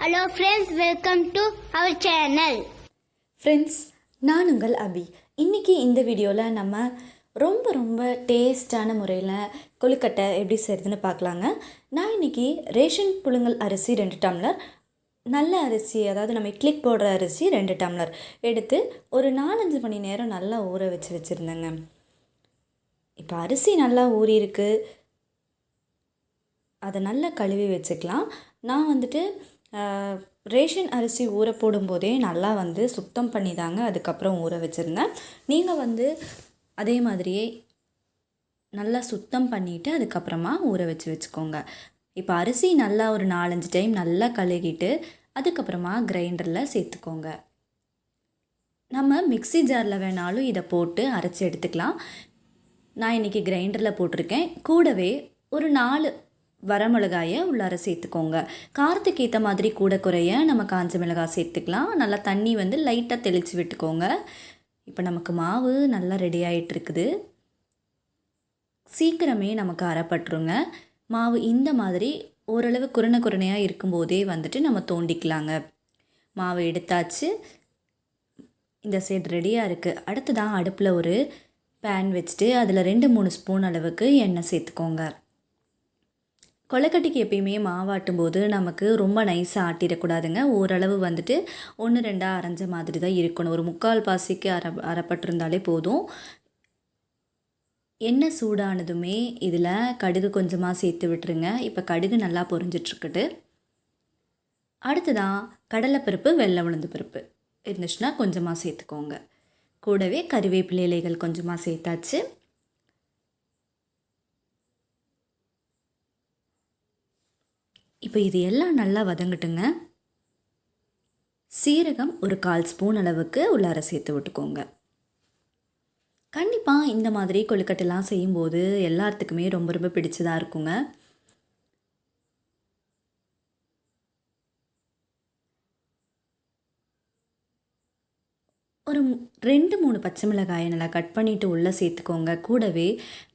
Hello friends, welcome to our channel. Friends, நான் உங்கள் அபி. இன்றைக்கி இந்த வீடியோவில் நம்ம ரொம்ப டேஸ்டான முறையில் கொழுக்கட்டை எப்படி செய்கிறதுன்னு பார்க்கலாங்க. நான் இன்றைக்கி ரேஷன் புழுங்கல் அரிசி 2 டம்ளர், நல்ல அரிசி அதாவது நம்ம இட்லிக்கு போடுற அரிசி 2 டம்ளர் எடுத்து ஒரு 4-5 மணி நேரம் நல்லா ஊற வச்சுருந்தேங்க. இப்போ அரிசி நல்லா ஊறியிருக்கு, அதை நல்லா கழுவி வச்சுக்கலாம். நான் ரேஷன் அரிசி ஊற போடும்போதே நல்லா சுத்தம் பண்ணி தாங்க அதுக்கப்புறம் ஊற வச்சுருந்தேன். நீங்கள் அதே மாதிரியே நல்லா சுத்தம் பண்ணிவிட்டு அதுக்கப்புறமா ஊற வச்சுக்கோங்க. இப்போ அரிசி நல்லா ஒரு 4-5 டைம் நல்லா கழுகிட்டு அதுக்கப்புறமா கிரைண்டரில் சேர்த்துக்கோங்க. நம்ம மிக்ஸி ஜாரில் வேணாலும் இதை போட்டு அரைச்சி எடுத்துக்கலாம். நான் இன்றைக்கி கிரைண்டரில் போட்டிருக்கேன். கூடவே ஒரு 4 வரமிளகாயை உள்ளார சேர்த்துக்கோங்க. காரத்துக்கு ஏற்ற மாதிரி கூட குறைய நம்ம காஞ்ச மிளகாய் சேர்த்துக்கலாம். நல்லா தண்ணி லைட்டாக தெளித்து விட்டுக்கோங்க. இப்போ நமக்கு மாவு நல்லா ரெடி ஆகிட்டு இருக்குது. சீக்கிரமே நமக்கு அரைப்பட்டுருங்க. மாவு இந்த மாதிரி ஓரளவு குறையாக இருக்கும்போதே நம்ம தோண்டிக்கலாங்க. மாவு எடுத்தாச்சு, இந்த சைடு ரெடியாக இருக்குது. அடுத்ததான் அடுப்பில் ஒரு பேன் வச்சுட்டு அதில் 2-3 ஸ்பூன் அளவுக்கு எண்ணெய் சேர்த்துக்கோங்க. கொழுக்கட்டைக்கு எப்பயுமே மாவாட்டும் போது நமக்கு ரொம்ப நைஸாக ஆட்டிடக்கூடாதுங்க. ஓரளவு 1-2 அரைஞ்ச மாதிரி தான் இருக்கணும். ஒரு 3/4 பாசிக்கு அரைப்பட்டிருந்தாலே போதும். எண்ணெய் சூடானதுமே இதில் கடுகு கொஞ்சமாக சேர்த்து விட்டுருங்க. இப்போ கடுகு நல்லா பொரிஞ்சிட்ருக்குது. அடுத்ததான் கடலைப்பருப்பு, வெள்ளை உளுந்து பருப்பு இருந்துச்சுன்னா கொஞ்சமாக சேர்த்துக்கோங்க. கூடவே கறிவேப்பிலை இலைகள் கொஞ்சமாக சேர்த்தாச்சு. இப்போ இது எல்லாம் நல்லா வதங்கட்டுங்க. சீரகம் ஒரு 1/4 ஸ்பூன் அளவுக்கு உள்ளார சேர்த்து விட்டுக்கோங்க. கண்டிப்பாக இந்த மாதிரி கொழுக்கட்டைலாம் செய்யும்போது எல்லாத்துக்குமே ரொம்ப பிடிச்சதாக இருக்குங்க. ஒரு 2-3 பச்சை மிளகாயை நல்லா கட் பண்ணிவிட்டு உள்ளே சேர்த்துக்கோங்க. கூடவே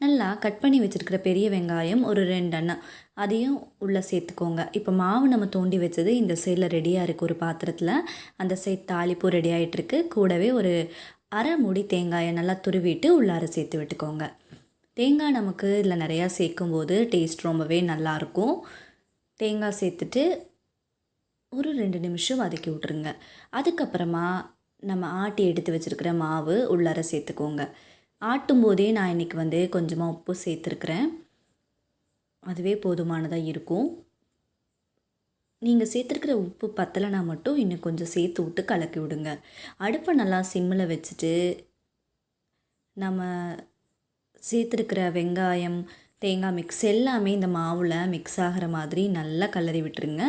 நல்லா கட் பண்ணி வச்சுருக்கிற பெரிய வெங்காயம் ஒரு 2 அண்ணா அதையும் உள்ளே சேர்த்துக்கோங்க. இப்போ மாவு நம்ம தோண்டி வச்சது இந்த சைடில் ரெடியாக இருக்குது ஒரு பாத்திரத்தில். அந்த சைட் தாளிப்பும் ரெடி ஆகிட்டுருக்கு. கூடவே ஒரு அரை மூடி தேங்காயை நல்லா துருவிட்டு உள்ளார சேர்த்து விட்டுக்கோங்க. தேங்காய் நமக்கு இதில் நிறையா சேர்க்கும்போது டேஸ்ட் ரொம்பவே நல்லாயிருக்கும். தேங்காய் சேர்த்துட்டு ஒரு 2 நிமிஷம் வதக்கி விட்ருங்க. அதுக்கப்புறமா நம்ம ஆட்டி எடுத்து வச்சுருக்கிற மாவு உள்ளார சேர்த்துக்கோங்க. ஆட்டும் போதே நான் இன்றைக்கி கொஞ்சமாக உப்பு சேர்த்துருக்குறேன். அதுவே போதுமானதாக இருக்கும். நீங்கள் சேர்த்துருக்கிற உப்பு பத்தலைனா மட்டும் இன்னும் கொஞ்சம் சேர்த்து விட்டு கலக்கி விடுங்க. அடுப்பை நல்லா சிம்மில் வச்சுட்டு நம்ம சேர்த்துருக்கிற வெங்காயம், தேங்காய் மிக்ஸ் எல்லாமே இந்த மாவில் மிக்ஸ் ஆகிற மாதிரி நல்லா கலரி விட்டுருங்க.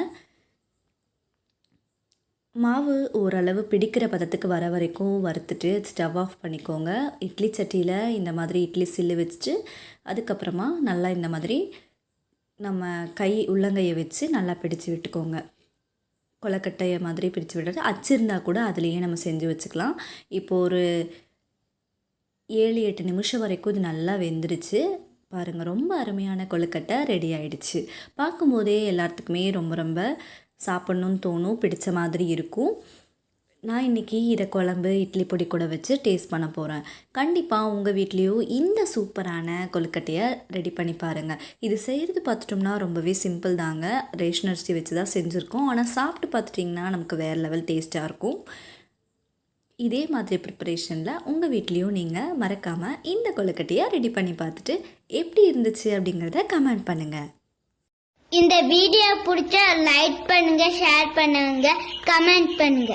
மாவு ஓரளவு பிடிக்கிற பதத்துக்கு வர வரைக்கும் வறுத்துட்டு ஸ்டவ் ஆஃப் பண்ணிக்கோங்க. இட்லி சட்டியில் இந்த மாதிரி இட்லி சில்லு வச்சுட்டு அதுக்கப்புறமா நல்லா இந்த மாதிரி நம்ம உள்ளங்கையை வச்சு நல்லா பிடிச்சு விட்டுக்கோங்க. கொழுக்கட்டையை மாதிரி பிடிச்சு விட்டுட்டு அச்சு இருந்தால் கூட அதுலேயே நம்ம செஞ்சு வச்சுக்கலாம். இப்போது ஒரு 7-8 நிமிஷம் வரைக்கும் இது நல்லா வெந்துருச்சு. பாருங்கள், ரொம்ப அருமையான கொழுக்கட்டை ரெடி ஆகிடுச்சு. பார்க்கும்போதே எல்லாத்துக்குமே ரொம்ப சாப்பிட்ணுன்னு தோணும், பிடிச்ச மாதிரி இருக்கும். நான் இன்றைக்கி இதை குழம்பு இட்லி பொடி கூட வச்சு டேஸ்ட் பண்ண போகிறேன். கண்டிப்பாக உங்கள் வீட்லேயும் இந்த சூப்பரான கொழுக்கட்டையை ரெடி பண்ணி பாருங்கள். இது செய்கிறது பார்த்துட்டோம்னா ரொம்பவே சிம்பிள் தாங்க. ரேஷன் அரிசி வச்சு தான் செஞ்சுருக்கோம். ஆனால் சாப்பிட்டு பார்த்துட்டிங்கன்னா நமக்கு வேறு லெவல் டேஸ்ட்டாக இருக்கும். இதே மாதிரி ப்ரிப்பரேஷனில் உங்கள் வீட்லேயும் நீங்கள் மறக்காமல் இந்த கொழுக்கட்டையை ரெடி பண்ணி பார்த்துட்டு எப்படி இருந்துச்சு அப்படிங்கிறத கமெண்ட் பண்ணுங்கள். இந்த வீடியோ பிடிச்சா லைக் பண்ணுங்க, ஷேர் பண்ணுங்க, கமெண்ட் பண்ணுங்க.